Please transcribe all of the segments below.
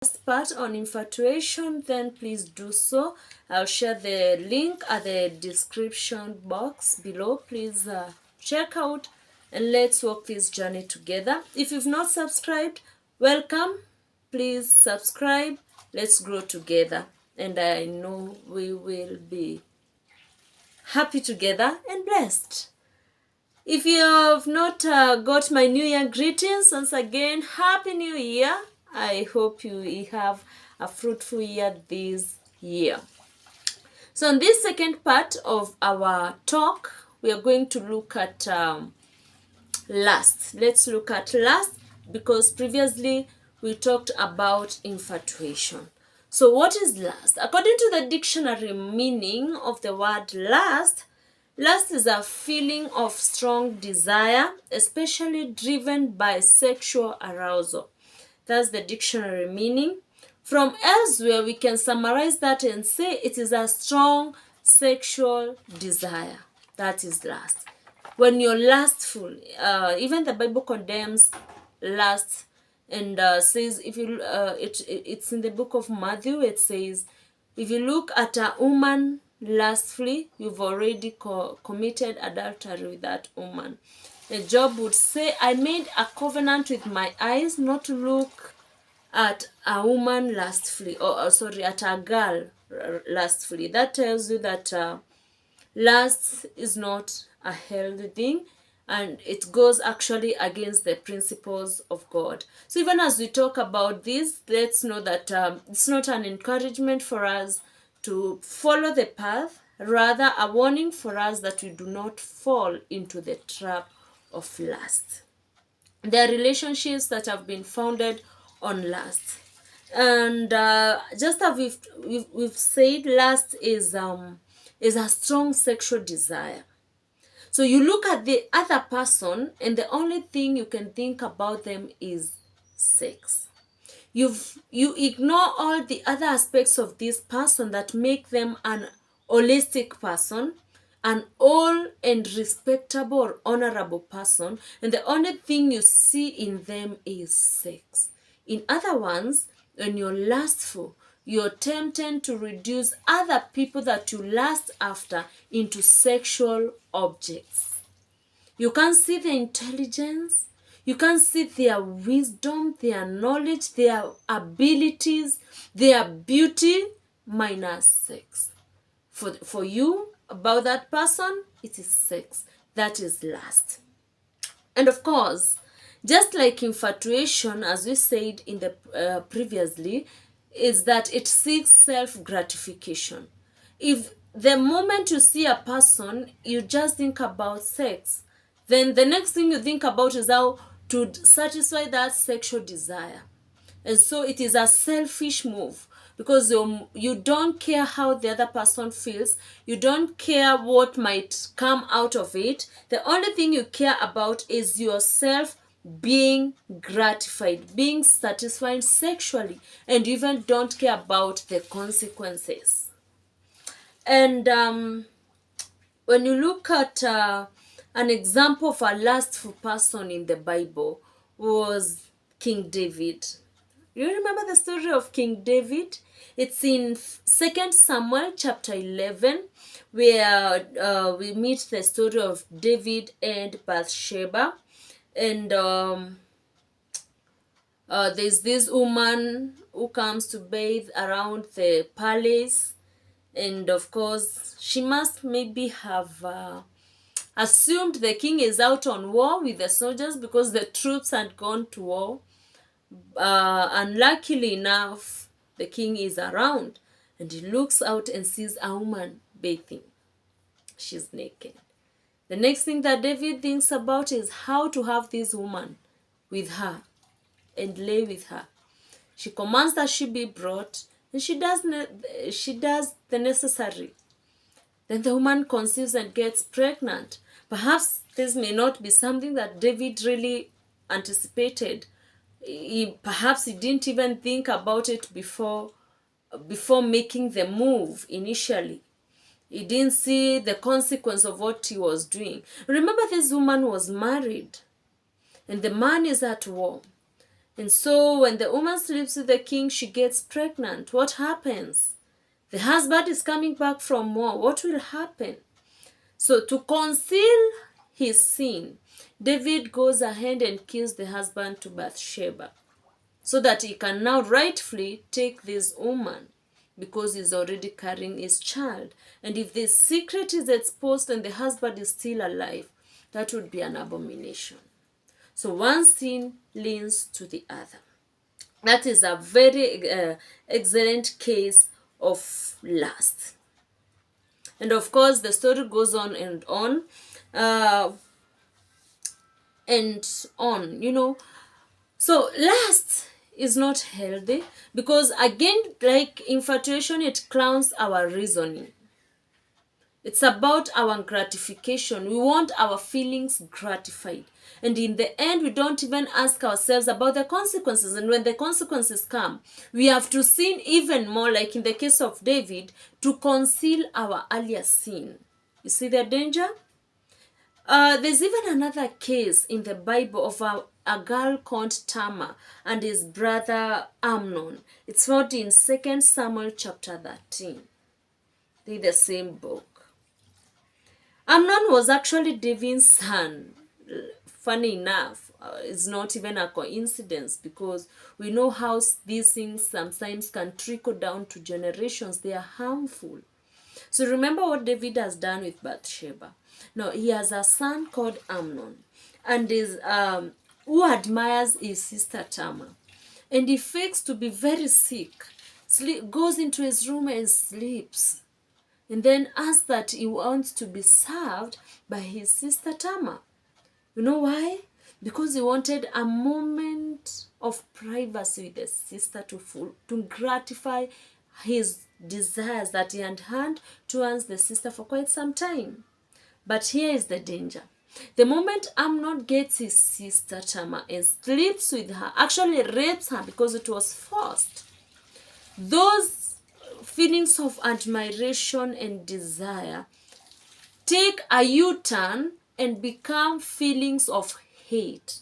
last part on infatuation, then please do so. I'll share the link at the description box below. Please check out and let's walk this journey together. If you've not subscribed, welcome. Please subscribe. Let's grow together. And I know we will be happy together and blessed. If you have not got my New Year greetings, once again, Happy New Year. I hope you have a fruitful year this year. So in this second part of our talk, we are going to look at lust. Let's look at lust because previously we talked about infatuation. So what is lust? According to the dictionary meaning of the word lust, lust is a feeling of strong desire, especially driven by sexual arousal. That's the dictionary meaning. From elsewhere, we can summarize that and say it is a strong sexual desire. That is lust. When you're lustful, even the Bible condemns lust and says, if you, it's in the book of Matthew, it says, if you look at a woman lustfully, you've already committed adultery with that woman. Job would say, I made a covenant with my eyes not to look at a woman lustfully, at a girl lustfully. That tells you that lust is not a healthy thing, and it goes actually against the principles of God. So even as we talk about this, let's know that it's not an encouragement for us to follow the path, rather a warning for us that we do not fall into the trap of lust. There are relationships that have been founded on lust, and just as we've said, lust is a strong sexual desire. So you look at the other person and the only thing you can think about them is sex. You ignore all the other aspects of this person that make them an holistic person, an all and respectable or honorable person, and the only thing you see in them is sex. In other words, when you're lustful, you're tempted to reduce other people that you lust after into sexual objects. You can't see their intelligence, you can't see their wisdom, their knowledge, their abilities, their beauty, minus sex. For you, about that person, it is sex. That is lust. And of course, just like infatuation, as we said in the previously, is that it seeks self-gratification. If the moment you see a person, you just think about sex, then the next thing you think about is how to satisfy that sexual desire. And so it is a selfish move because you don't care how the other person feels. You don't care what might come out of it. The only thing you care about is yourself being gratified, being satisfied sexually, and you even don't care about the consequences. And when you look at an example of a lustful person in the Bible was King David. You remember the story of King David? It's in 2 Samuel chapter 11, where we meet the story of David and Bathsheba. And there's this woman who comes to bathe around the palace. And of course, she must maybe have assumed the king is out on war with the soldiers because the troops had gone to war. Unluckily enough, the king is around and he looks out and sees a woman bathing. She's naked. The next thing that David thinks about is how to have this woman with her and lay with her. She commands that she be brought, and she does the necessary. Then the woman conceives and gets pregnant. Perhaps this may not be something that David really anticipated. Perhaps he didn't even think about it before making the move initially. He didn't see the consequence of what he was doing. Remember, this woman was married and the man is at war. And so when the woman sleeps with the king, she gets pregnant. What happens? The husband is coming back from war. What will happen? So to conceal his sin, David goes ahead and kills the husband to Bathsheba, so that he can now rightfully take this woman, because he's already carrying his child. And if this secret is exposed and the husband is still alive, that would be an abomination. So one sin leans to the other. That is a very excellent case of lust. And of course, the story goes on and on. So lust is not healthy, because again, like infatuation, it clowns our reasoning. It's about our gratification. We want our feelings gratified. And in the end, we don't even ask ourselves about the consequences. And when the consequences come, we have to sin even more, like in the case of David, to conceal our earlier sin. You see the danger? There's even another case in the Bible of a girl called Tamar and his brother Amnon. It's found in 2 Samuel chapter 13. They're the same book. Amnon was actually David's son. Funny enough, it's not even a coincidence, because we know how these things sometimes can trickle down to generations. They are harmful. So remember what David has done with Bathsheba. Now, he has a son called Amnon, and who admires his sister Tamar. And he fakes to be very sick, goes into his room and sleeps, and then asks that he wants to be served by his sister Tamar. You know why? Because he wanted a moment of privacy with his sister to gratify his desires that he had had towards the sister for quite some time. But here is the danger. The moment Amnon gets his sister Tamar and sleeps with her, actually rapes her because it was forced, those feelings of admiration and desire take a U-turn and become feelings of hate.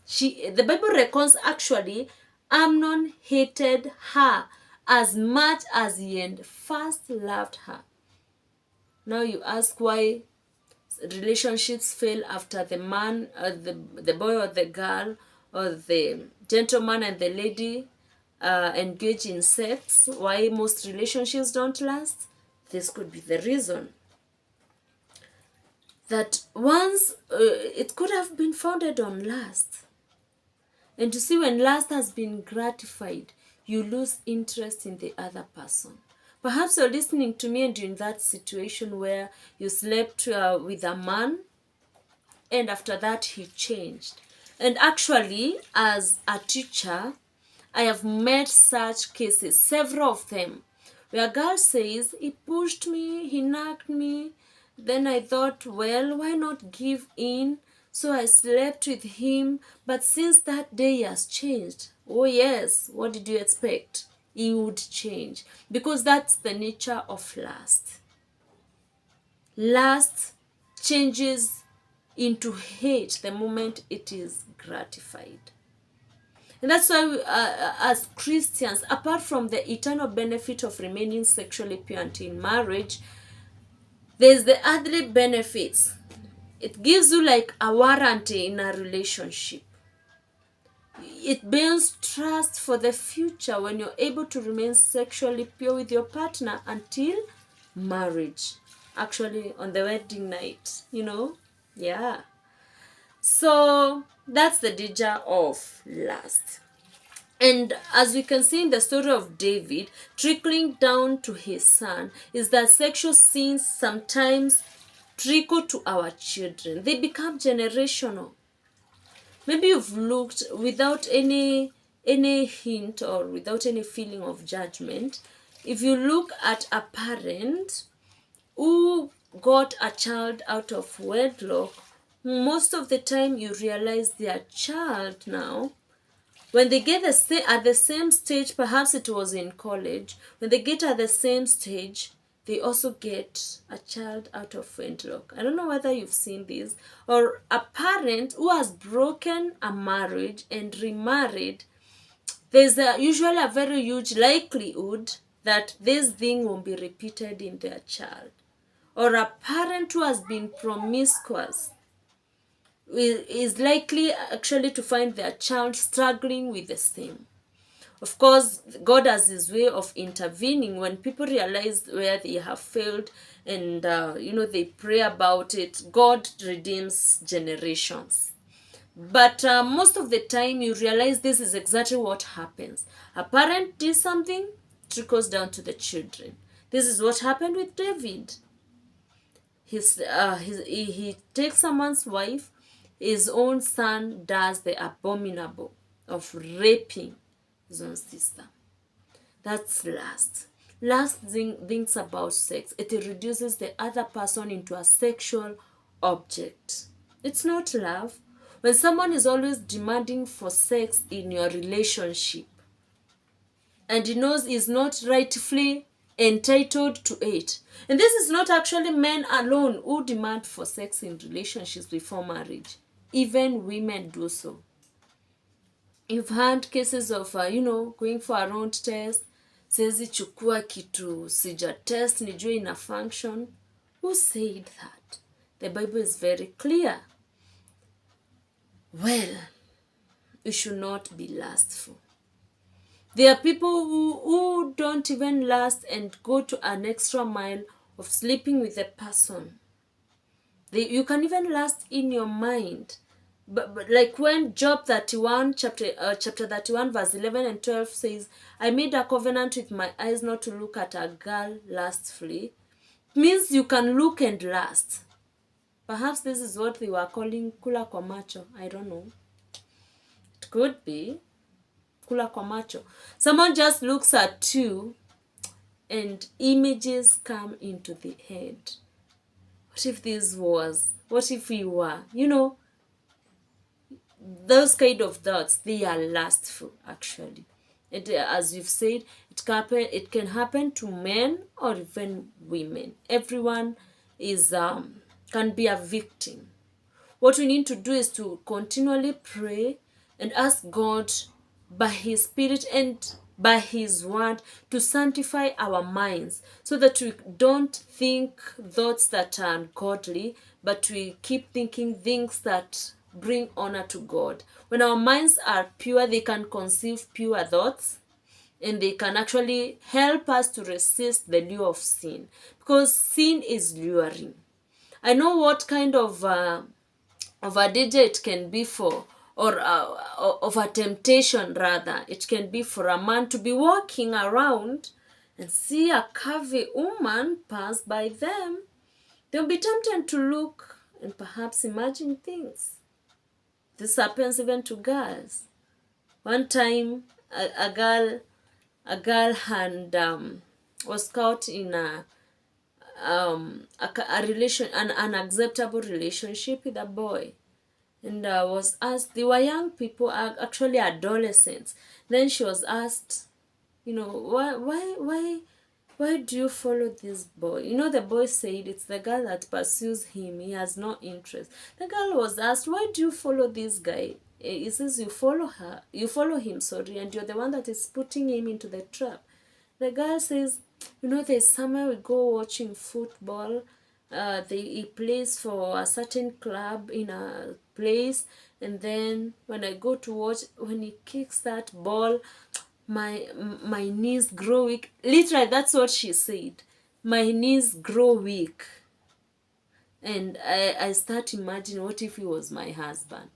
The Bible records actually Amnon hated her as much as he had first loved her. Now you ask why relationships fail after the man, the boy or the girl, or the gentleman and the lady engage in sex. Why most relationships don't last? This could be the reason. That once it could have been founded on lust. And you see, when lust has been gratified, you lose interest in the other person. Perhaps you're listening to me and you're in that situation where you slept with a man, and after that he changed. And actually, as a teacher, I have met such cases, several of them, where a girl says, he pushed me, he nagged me. Then I thought, well, why not give in? So I slept with him, but since that day he has changed. Oh yes, what did you expect? He would change, because that's the nature of lust. Lust changes into hate the moment it is gratified. And that's why we, as Christians, apart from the eternal benefit of remaining sexually pure until marriage, there's the earthly benefits. It gives you like a warranty in a relationship. It builds trust for the future when you're able to remain sexually pure with your partner until marriage. Actually, on the wedding night, Yeah. So that's the danger of lust. And as we can see in the story of David, trickling down to his son, is that sexual sins sometimes trickle to our children. They become generational. Maybe you've looked without any hint or without any feeling of judgment. If you look at a parent who got a child out of wedlock, most of the time you realize their child now, when they get at the same stage, perhaps it was in college, when they get at the same stage, they also get a child out of wedlock. I don't know whether you've seen this. Or a parent who has broken a marriage and remarried, there's usually a very huge likelihood that this thing will be repeated in their child. Or a parent who has been promiscuous is likely actually to find their child struggling with the same. Of course, God has his way of intervening when people realize where they have failed, and they pray about it. God redeems generations. But most of the time, you realize this is exactly what happens. A parent did something, trickles down to the children. This is what happened with David. He takes someone's wife. His own son does the abominable of raping his own sister. That's lust. Lust thinks about sex. It reduces the other person into a sexual object. It's not love. When someone is always demanding for sex in your relationship and he knows he's not rightfully entitled to it. And this is not actually men alone who demand for sex in relationships before marriage. Even women do so. You've had cases of, going for a round test. Siwezi chukua kitu sija test nijue ina function. Who said that? The Bible is very clear. Well, you should not be lustful. There are people who don't even lust and go to an extra mile of sleeping with a person. You can even lust in your mind. But like when Job 31, chapter 31, verse 11 and 12 says, I made a covenant with my eyes not to look at a girl lustfully. It means you can look and lust. Perhaps this is what they were calling kula kwa macho. I don't know. It could be kula kwa macho. Someone just looks at you and images come into the head. What if this was? What if we were? Those kind of thoughts, they are lustful actually. As you've said, it can happen to men or even women. Everyone can be a victim. What we need to do is to continually pray and ask God by his Spirit and by his word to sanctify our minds so that we don't think thoughts that are ungodly, but we keep thinking things that bring honor to God. When our minds are pure, they can conceive pure thoughts and they can actually help us to resist the lure of sin, because sin is luring. I know what kind of a danger it can be for, or of a temptation rather, it can be for a man to be walking around and see a curvy woman pass by them. They'll be tempted to look and perhaps imagine things. This happens even to girls. One time, a girl had was caught in a relation, an unacceptable relationship with a boy, and was asked. They were young people, actually adolescents. Then she was asked, why do you follow this boy? The boy said it's the girl that pursues him. He has no interest. The girl was asked, why do you follow this guy? He says you follow him, and you're the one that is putting him into the trap. The girl says, there's somewhere we go watching football. He plays for a certain club in a place, and then when I go to watch, when he kicks that ball, my knees grow weak. Literally, that's what she said. My knees grow weak. And I start imagining, what if he was my husband?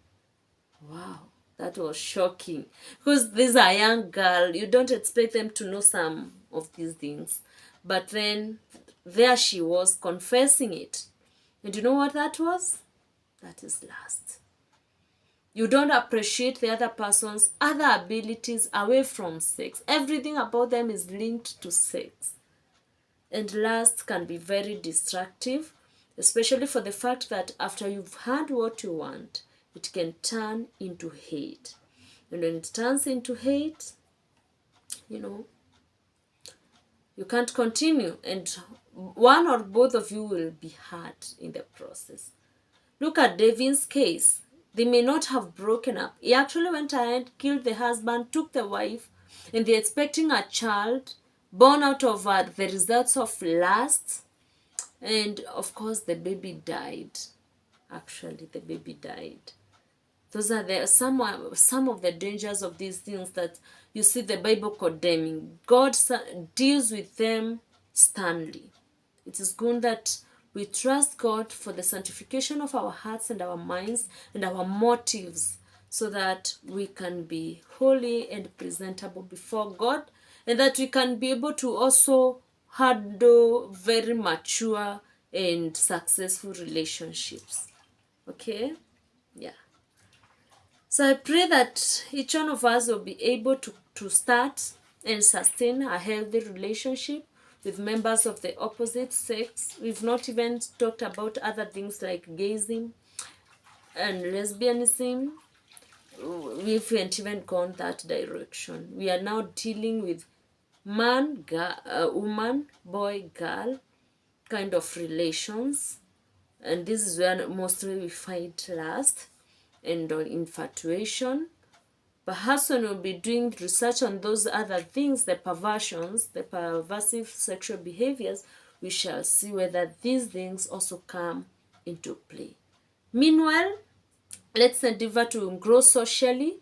Wow, that was shocking. Because this is a young girl. You don't expect them to know some of these things. But then, there she was confessing it. And you know what that was? That is lust. You don't appreciate the other person's other abilities away from sex. Everything about them is linked to sex. And lust can be very destructive, especially for the fact that after you've had what you want, it can turn into hate. And when it turns into hate, You can't continue, and one or both of you will be hurt in the process. Look at David's case. They may not have broken up. He actually went ahead, killed the husband, took the wife, and they're expecting a child born out of the results of lust. And of course, the baby died. Actually, the baby died. Those are some of the dangers of these things that you see the Bible condemning. God deals with them sternly. It is good that we trust God for the sanctification of our hearts and our minds and our motives, so that we can be holy and presentable before God, and that we can be able to also handle very mature and successful relationships. Okay? Yeah. So I pray that each one of us will be able to start and sustain a healthy relationship with members of the opposite sex. We've not even talked about other things like gayism and lesbianism. We haven't even gone that direction. We are now dealing with man, girl, woman, boy, girl kind of relations. And this is where mostly we find lust and on infatuation. Perhaps when we'll be doing research on those other things, the perversions, the perversive sexual behaviors, we shall see whether these things also come into play. Meanwhile, let's endeavor to grow socially,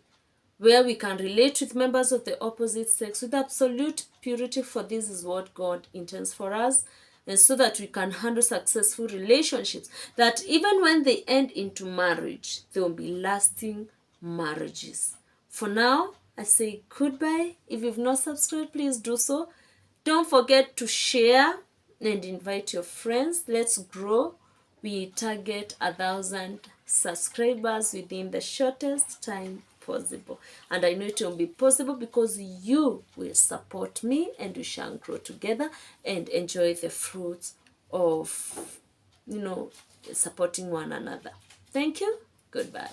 where we can relate with members of the opposite sex with absolute purity, for this is what God intends for us, and so that we can handle successful relationships, that even when they end into marriage, they will be lasting marriages. For now, I say goodbye. If you've not subscribed, please do so. Don't forget to share and invite your friends. Let's grow. We target 1,000 subscribers within the shortest time possible. And I know it will be possible because you will support me, and we shall grow together and enjoy the fruits of, supporting one another. Thank you. Goodbye.